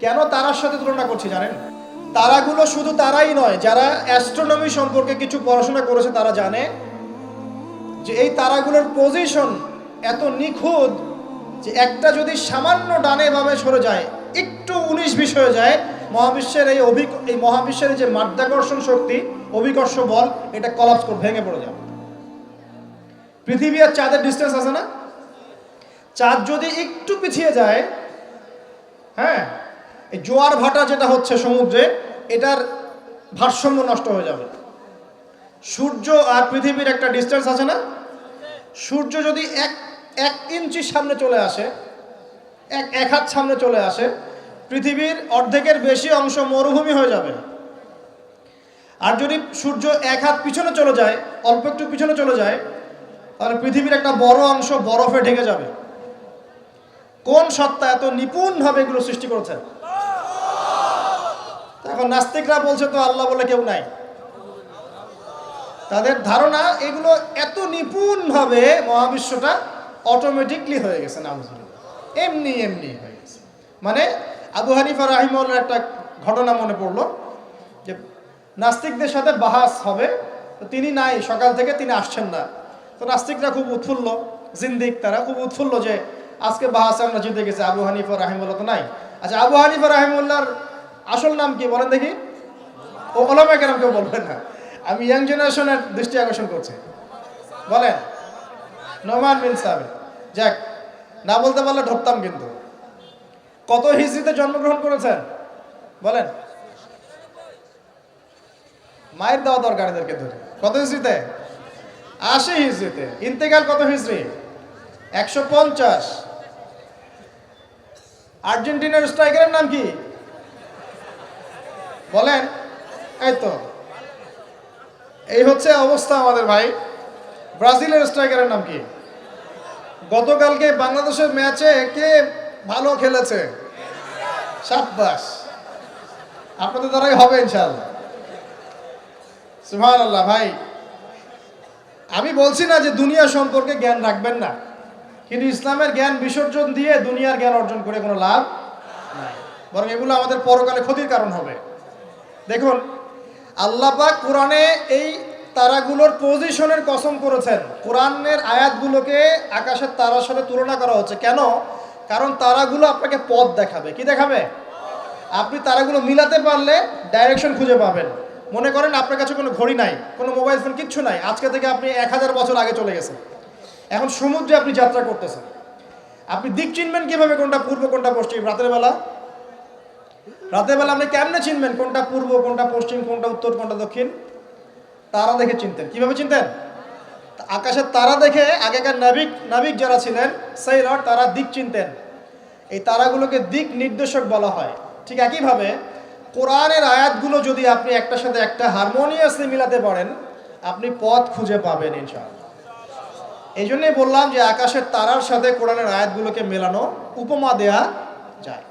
কেন তারার সাথে তুলনা করছি জানেন? তারাগুলো শুধু তারাই নয়, যারা অ্যাস্ট্রোনমি সম্পর্কে কিছু পড়াশোনা করেছে তারা জানে যে এই তারাগুলোর পজিশন এত নিখুঁত যে একটা যদি সামান্য ডানে বামে সরে যায়, একটু 19-20 হয়ে যায়, মহাবিশ্বের এই মহাবিশ্বের যে মাধ্যাকর্ষণ শক্তি, অভিকর্ষ বল, এটা কলাপস করে ভেঙে পড়ে যাবে। পৃথিবী আর চাঁদের ডিস্টেন্স আছে না? চাঁদ যদি একটু পিছিয়ে যায়, হ্যাঁ, এই জোয়ার ভাটা যেটা হচ্ছে সমুদ্রে, এটার ভারসাম্য নষ্ট হয়ে যাবে। সূর্য আর পৃথিবীর একটা ডিস্টেন্স আছে না? সূর্য যদি এক ইঞ্চি সামনে চলে আসে, এক হাত সামনে চলে আসে, পৃথিবীর অর্ধেকের বেশি অংশ মরুভূমি হয়ে যাবে। আর যদি সূর্য এক হাত পিছনে চলে যায়, অল্প একটু পিছনে চলে যায়, তাহলে পৃথিবীর একটা বড় অংশ বরফে ঢেকে যাবে। কোন সত্তা এত নিপুণভাবে এগুলো সৃষ্টি করেছে? এখন নাস্তিকরা বলছে তো আল্লাহ বলে কেউ নাই। তাদের ধারণা এগুলো এত নিপুণভাবে মহাবিশ্বটা অটোমেটিকলি হয়ে গেছে, এমনি হয়ে গেছে। মানে আবু হানিফা রাহিমাহুল্লাহর একটা ঘটনা মনে পড়লো যে নাস্তিকদের সাথে বাহাস হবে, তো তিনি নাই, সকাল থেকে তিনি আসছেন না। তো নাস্তিকরা খুব উৎফুল্ল, জিন্দিক তারা খুব উৎফুল্ল যে আজকে বাহাসে আমরা জিতে গেছি, আবু হানিফা রাহিমাহুল্লাহ তো নাই। আচ্ছা, আবু হানিফা রাহিমাহুল্লাহর আসল নাম কি বলেন দেখি? ও ওলামায়ে কেরাম কেউ বলবেন না, আমি ইয়াং জেনারেশনের দৃষ্টি আকর্ষণ করছি। বলেন। নোমান বিন সাবিত। যাক, না বলতে পারলে ধরতাম কিন্তু। কত হিজরিতে জন্মগ্রহণ করেছেন বলেন? মায়ের দেওয়া দরকার এদেরকে ধরে। কত হিজরিতে? 80 হিজরিতে। ইন্তেকাল কত হিজরি? 150। আর্জেন্টিনার স্ট্রাইকারের নাম কি বলেন? এই তো, এই হচ্ছে অবস্থা আমাদের ভাই। ব্রাজিলের স্ট্রাইকারের নাম কি? গতকালকে বাংলাদেশের ম্যাচে কে ভালো খেলেছে? শাবাশ, আপনাদের দ্বারাই হবে ইনশাআল্লাহ। সুবহানাল্লাহ। ভাই, আমি বলছি না যে দুনিয়া সম্পর্কে জ্ঞান রাখবেন না, কিন্তু ইসলামের জ্ঞান বিসর্জন দিয়ে দুনিয়ার জ্ঞান অর্জন করে কোনো লাভ নাই, বরং এগুলো আমাদের পরকালে ক্ষতির কারণ হবে। দেখুন, আল্লাহ পাক কোরআনে এই তারাগুলোর পজিশনের কসম করেছেন। কোরআনের আয়াতগুলোকে আকাশের তারার সাথে তুলনা করা হচ্ছে কেন? কারণ তারাগুলো আপনাকে পথ দেখাবে। কি দেখাবে? আপনি তারাগুলো মিলাতে পারলে ডাইরেকশন খুঁজে পাবেন। মনে করেন আপনার কাছে কোনো ঘড়ি নাই, কোনো মোবাইল ফোন, কিচ্ছু নাই, আজকে থেকে আপনি 1000 বছর আগে চলে গেছেন। এখন সমুদ্রে আপনি যাত্রা করতেছেন, আপনি দিক চিনবেন কিভাবে? কোনটা পূর্ব কোনটা পশ্চিম? রাতের বেলা আপনি কেমনে চিনবেন কোনটা পূর্ব কোনটা পশ্চিম, কোনটা উত্তর কোনটা দক্ষিণ? তারা দেখে চিনতেন। কিভাবে চিনতেন? আকাশের তারা দেখে আগেকার নাবিক যারা ছিলেন, সেইলর, তারা দিক চিনতেন। এই তারাগুলোকে দিক নির্দেশক বলা হয়। ঠিক একইভাবে কোরআনের আয়াতগুলো যদি আপনি একটার সাথে একটা হারমোনিয়াসলি মিলাতে পারেন, আপনি পথ খুঁজে পাবেন ইনশাআল্লাহ। এই জন্যই বললাম যে আকাশের তারার সাথে কোরআনের আয়াতগুলোকে মেলানো, উপমা দেয়া যায়।